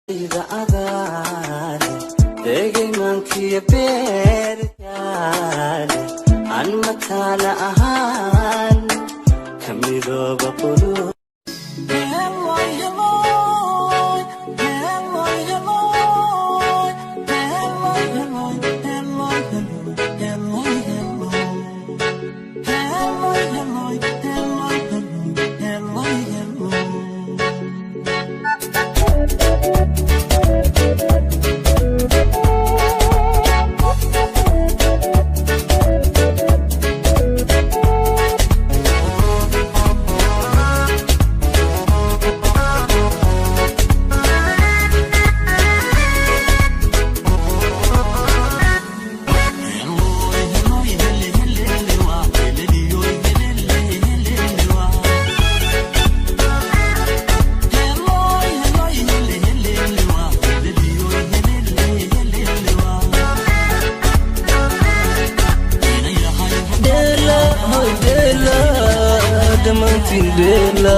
The other begging monkey a bear and matana ahan Camilo Bapuru. Dela,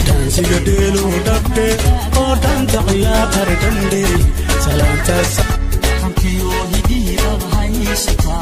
dansi gadelo dabde, o danta ya kare dande, salanta sa. Kampiyo hidi ba hai sita.